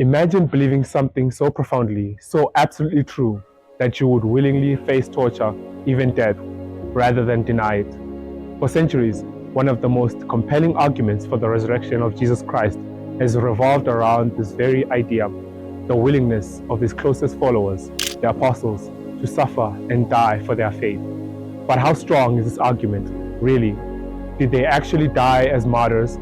Imagine believing something so profoundly, so absolutely true, that you would willingly face torture, even death, rather than deny it. For centuries, one of the most compelling arguments for the resurrection of Jesus Christ has revolved around this very idea, the willingness of his closest followers, the apostles, to suffer and die for their faith. But how strong is this argument, really? Did they actually die as martyrs?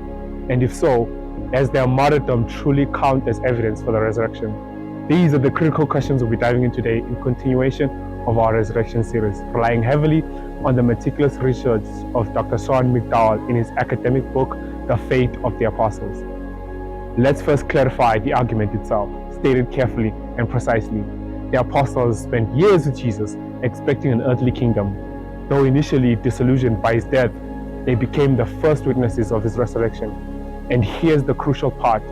And if so, does their martyrdom truly count as evidence for the resurrection? These are the critical questions we'll be diving into today in continuation of our resurrection series, relying heavily on the meticulous research of Dr. McDowell in his academic book, The Faith of the Apostles. Let's first clarify the argument itself, stated carefully and precisely. The apostles spent years with Jesus, expecting an earthly kingdom. Though initially disillusioned by his death, they became the first witnesses of his resurrection. And here's the crucial part.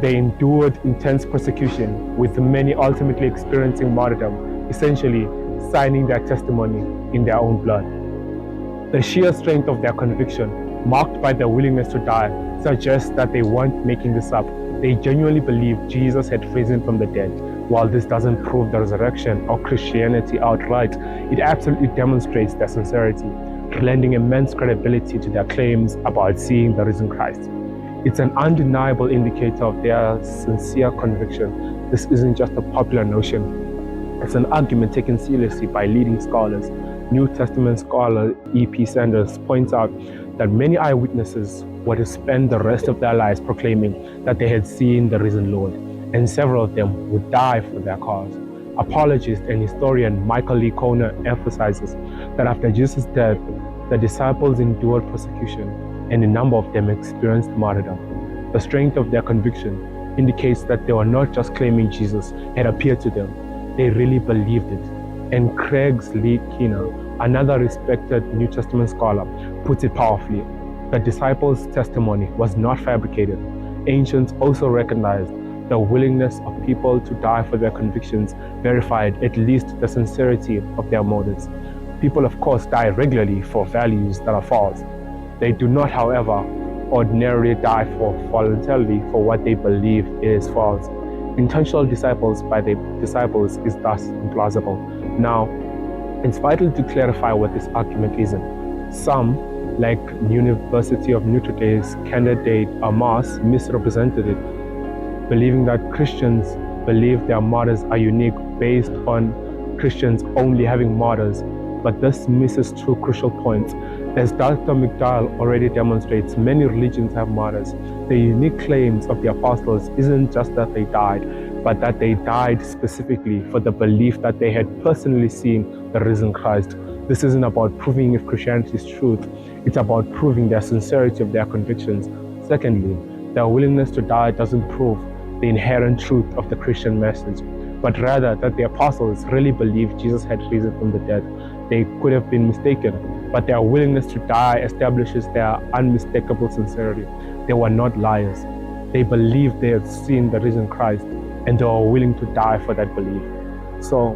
They endured intense persecution, with many ultimately experiencing martyrdom, essentially signing their testimony in their own blood. The sheer strength of their conviction, marked by their willingness to die, suggests that they weren't making this up. They genuinely believed Jesus had risen from the dead. While this doesn't prove the resurrection or Christianity outright, it absolutely demonstrates their sincerity, lending immense credibility to their claims about seeing the risen Christ. It's an undeniable indicator of their sincere conviction. This isn't just a popular notion. It's an argument taken seriously by leading scholars. New Testament scholar E.P. Sanders points out that many eyewitnesses were to spend the rest of their lives proclaiming that they had seen the risen Lord, and several of them would die for their cause. Apologist and historian Michael Lee Conner emphasizes that after Jesus' death, the disciples endured persecution, and a number of them experienced martyrdom. The strength of their conviction indicates that they were not just claiming Jesus had appeared to them, they really believed it. And Craig Lee Keener, another respected New Testament scholar, puts it powerfully. The disciples' testimony was not fabricated. Ancients also recognized the willingness of people to die for their convictions verified at least the sincerity of their motives. People, of course, die regularly for values that are false. They do not, however, ordinarily die voluntarily for what they believe is false. Intentional disciples by the disciples is thus implausible. Now, it's vital to clarify what this argument isn't. Some, like University of Notre Dame's candidate Amos, misrepresented it, believing that Christians believe their martyrs are unique based on Christians only having martyrs. But this misses two crucial points. As Dr. McDowell already demonstrates, many religions have martyrs. The unique claims of the apostles isn't just that they died, but that they died specifically for the belief that they had personally seen the risen Christ. This isn't about proving if Christianity is truth, it's about proving their sincerity of their convictions. Secondly, their willingness to die doesn't prove the inherent truth of the Christian message, but rather that the apostles really believed Jesus had risen from the dead. They could have been mistaken, but their willingness to die establishes their unmistakable sincerity. They were not liars. They believed they had seen the risen Christ, and they were willing to die for that belief. So,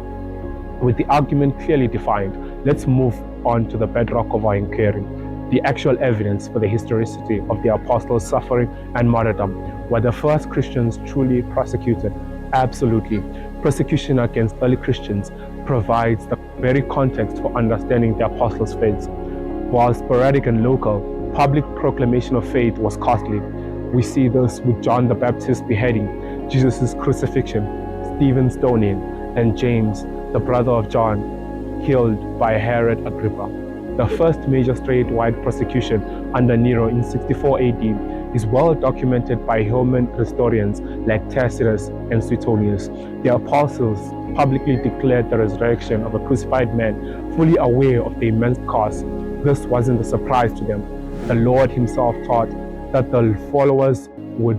with the argument clearly defined, let's move on to the bedrock of our inquiry, the actual evidence for the historicity of the apostles' suffering and martyrdom. Were the first Christians truly persecuted? Absolutely. Persecution against early Christians provides the very context for understanding the apostles' faith. While sporadic and local, public proclamation of faith was costly. We see this with John the Baptist's beheading, Jesus' crucifixion, Stephen's stoning, and James, the brother of John, killed by Herod Agrippa. The first major statewide persecution under Nero in 64 AD is well documented by Roman historians like Tacitus and Suetonius. The apostles publicly declared the resurrection of a crucified man, fully aware of the immense cost. This wasn't a surprise to them. The Lord himself taught that the followers would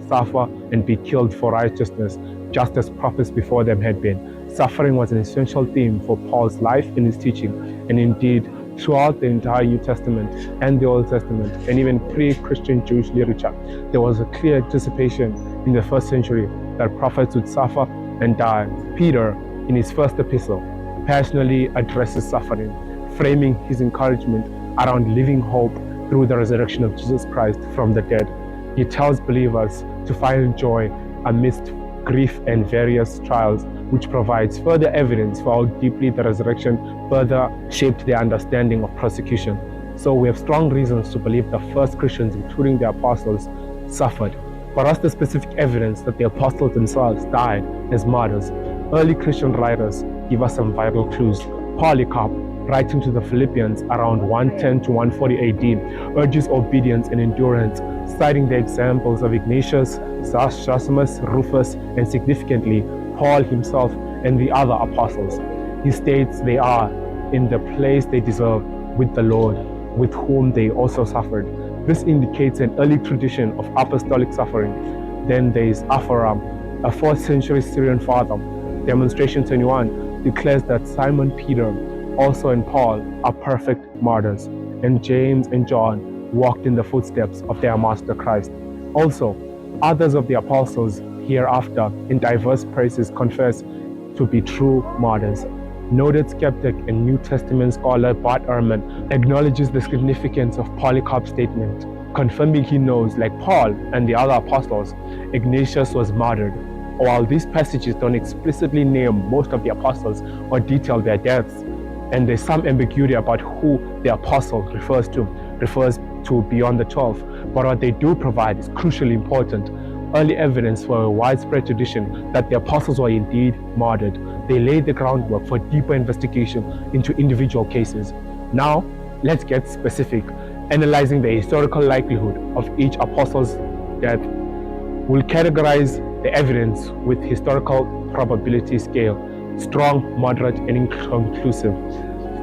suffer and be killed for righteousness, just as prophets before them had been. Suffering was an essential theme for Paul's life and his teaching, and indeed, throughout the entire New Testament and the Old Testament, and even pre-Christian Jewish literature, there was a clear anticipation in the first century that prophets would suffer and die. Peter, in his first epistle, passionately addresses suffering, framing his encouragement around living hope through the resurrection of Jesus Christ from the dead. He tells believers to find joy amidst grief and various trials, which provides further evidence for how deeply the resurrection further shaped their understanding of persecution. So we have strong reasons to believe the first Christians, including the apostles, suffered. For us, the specific evidence that the apostles themselves died as martyrs, early Christian writers give us some vital clues. Polycarp, writing to the Philippians around 110 to 140 AD, urges obedience and endurance, citing the examples of Ignatius, Josephus, Rufus, and significantly, Paul himself and the other apostles. He states they are in the place they deserve with the Lord, with whom they also suffered. This indicates an early tradition of apostolic suffering. Then there is Aphoram, a 4th century Syrian father. Demonstration 21 declares that Simon Peter, also and Paul, are perfect martyrs, and James and John walked in the footsteps of their Master Christ. Also, others of the apostles hereafter in diverse places confess to be true martyrs. Noted skeptic and New Testament scholar Bart Ehrman acknowledges the significance of Polycarp's statement, confirming he knows, like Paul and the other apostles, Ignatius was martyred. While these passages don't explicitly name most of the apostles or detail their deaths, and there's some ambiguity about who the apostle refers to beyond the 12, but what they do provide is crucially important. Early evidence for a widespread tradition that the apostles were indeed martyred. They laid the groundwork for deeper investigation into individual cases. Now, let's get specific, analyzing the historical likelihood of each apostle's death. We'll categorize the evidence with historical probability scale, strong, moderate, and inconclusive.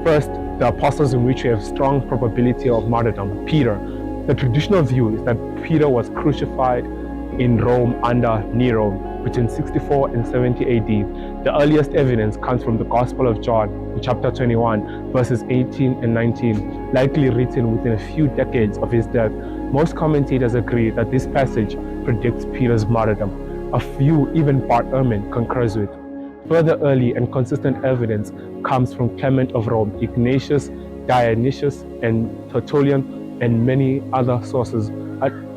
First, the apostles in which we have strong probability of martyrdom. Peter. The traditional view is that Peter was crucified in Rome under Nero between 64 and 70 AD. The earliest evidence comes from the Gospel of John, chapter 21, verses 18 and 19, likely written within a few decades of his death. Most commentators agree that this passage predicts Peter's martyrdom. A few, even Bart Ehrman, concurs with. Further early and consistent evidence comes from Clement of Rome, Ignatius, Dionysius, and Tertullian, and many other sources.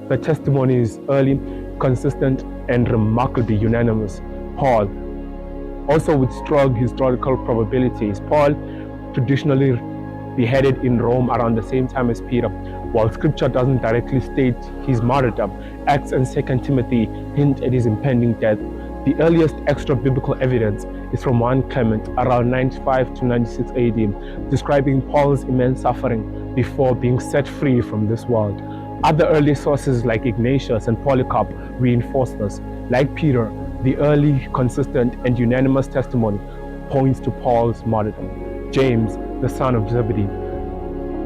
The Testimonies early, consistent, and remarkably unanimous. Paul, also with strong historical probabilities. Paul, traditionally beheaded in Rome around the same time as Peter. While scripture doesn't directly state his martyrdom, Acts and 2 Timothy hint at his impending death. The earliest extra-biblical evidence is from 1 Clement around 95 to 96 AD, describing Paul's immense suffering before being set free from this world. Other early sources like Ignatius and Polycarp reinforce this. Like Peter, the early, consistent, and unanimous testimony points to Paul's martyrdom. James, the son of Zebedee.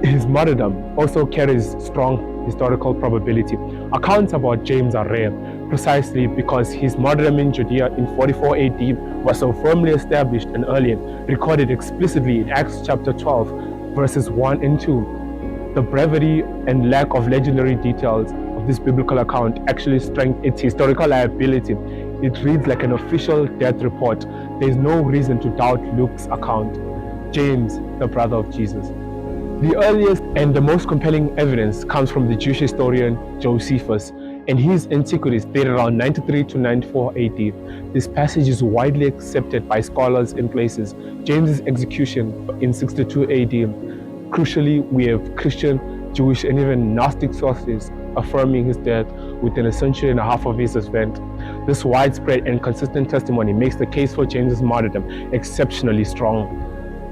His martyrdom also carries strong historical probability. Accounts about James are rare, precisely because his martyrdom in Judea in 44 AD was so firmly established and early, recorded explicitly in Acts chapter 12, verses 1 and 2. The brevity and lack of legendary details of this biblical account actually strengthen its historical liability. It reads like an official death report. There is no reason to doubt Luke's account. James, the brother of Jesus. The earliest and the most compelling evidence comes from the Jewish historian Josephus and his Antiquities dated around 93 to 94 AD. This passage is widely accepted by scholars in places. James's execution in 62 AD. Crucially, we have Christian, Jewish, and even Gnostic sources affirming his death within a century and a half of his event. This widespread and consistent testimony makes the case for James's martyrdom exceptionally strong.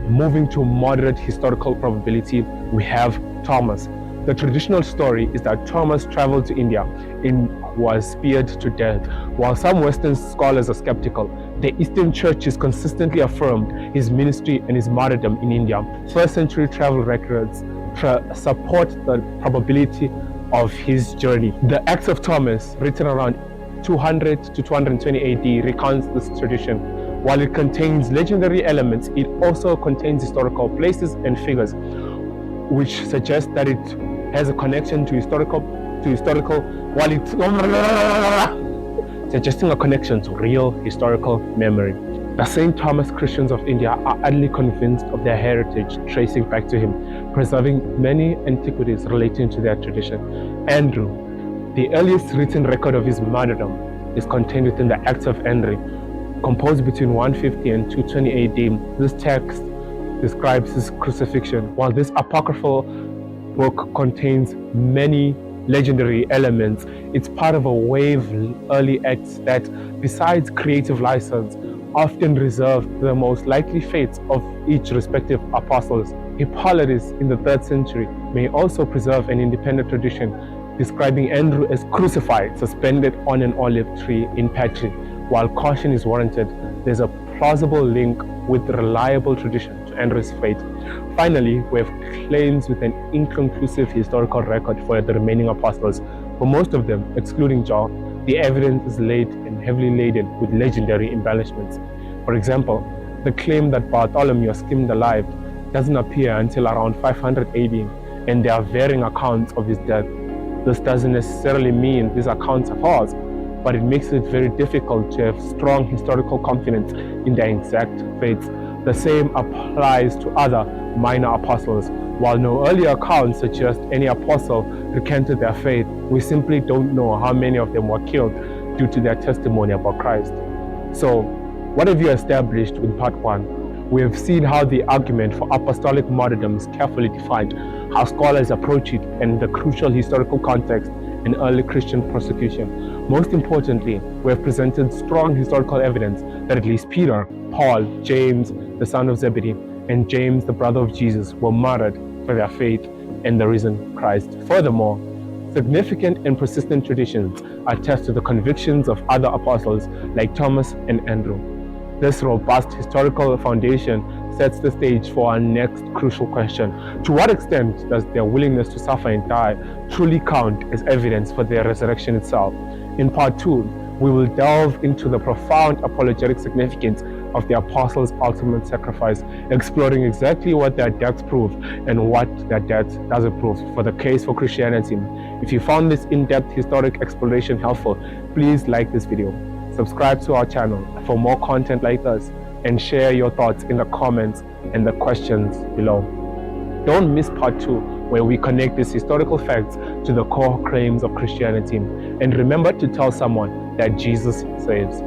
Moving to moderate historical probability, we have Thomas. The traditional story is that Thomas traveled to India and was speared to death. While some Western scholars are skeptical, the Eastern churches consistently affirmed his ministry and his martyrdom in India. First century travel records support the probability of his journey. The Acts of Thomas, written around 200 to 220 AD, recounts this tradition. While it contains legendary elements, it also contains historical places and figures, which suggests that it has a connection to historical, while it's suggesting a connection to real historical memory. The St. Thomas Christians of India are utterly convinced of their heritage tracing back to him, preserving many antiquities relating to their tradition. Andrew, the earliest written record of his martyrdom, is contained within the Acts of Henry, composed between 150 and 220 AD. This text describes his crucifixion. While this apocryphal book contains many legendary elements, it's part of a wave of early acts that, besides creative license, often reserved the most likely fates of each respective apostles. Hippolytus in the 3rd century may also preserve an independent tradition describing Andrew as crucified, suspended on an olive tree in Patri. While caution is warranted, there's a plausible link with reliable tradition to Andrew's fate. Finally, we have claims with an inconclusive historical record for the remaining apostles. For most of them, excluding John, the evidence is late and heavily laden with legendary embellishments. For example, the claim that Bartholomew was skinned alive doesn't appear until around 500 AD, and there are varying accounts of his death. This doesn't necessarily mean these accounts are false, but it makes it very difficult to have strong historical confidence in their exact fates. The same applies to other minor apostles. While no earlier accounts suggest any apostle recanted their faith, we simply don't know how many of them were killed due to their testimony about Christ. So, what have you established with part 1? We have seen how the argument for apostolic martyrdom is carefully defined, how scholars approach it, and the crucial historical context in early Christian persecution. Most importantly, we have presented strong historical evidence that at least Peter, Paul, James, the son of Zebedee, and James, the brother of Jesus, were martyred for their faith in the risen Christ. Furthermore, significant and persistent traditions attest to the convictions of other apostles like Thomas and Andrew. This robust historical foundation sets the stage for our next crucial question. To what extent does their willingness to suffer and die truly count as evidence for their resurrection itself? In part 2, we will delve into the profound apologetic significance of the apostles' ultimate sacrifice, exploring exactly what their deaths prove and what their death doesn't prove for the case for Christianity. If you found this in-depth historic exploration helpful, please like this video, subscribe to our channel for more content like this, and share your thoughts in the comments and the questions below. Don't miss part 2, where we connect these historical facts to the core claims of Christianity. And remember to tell someone that Jesus saves.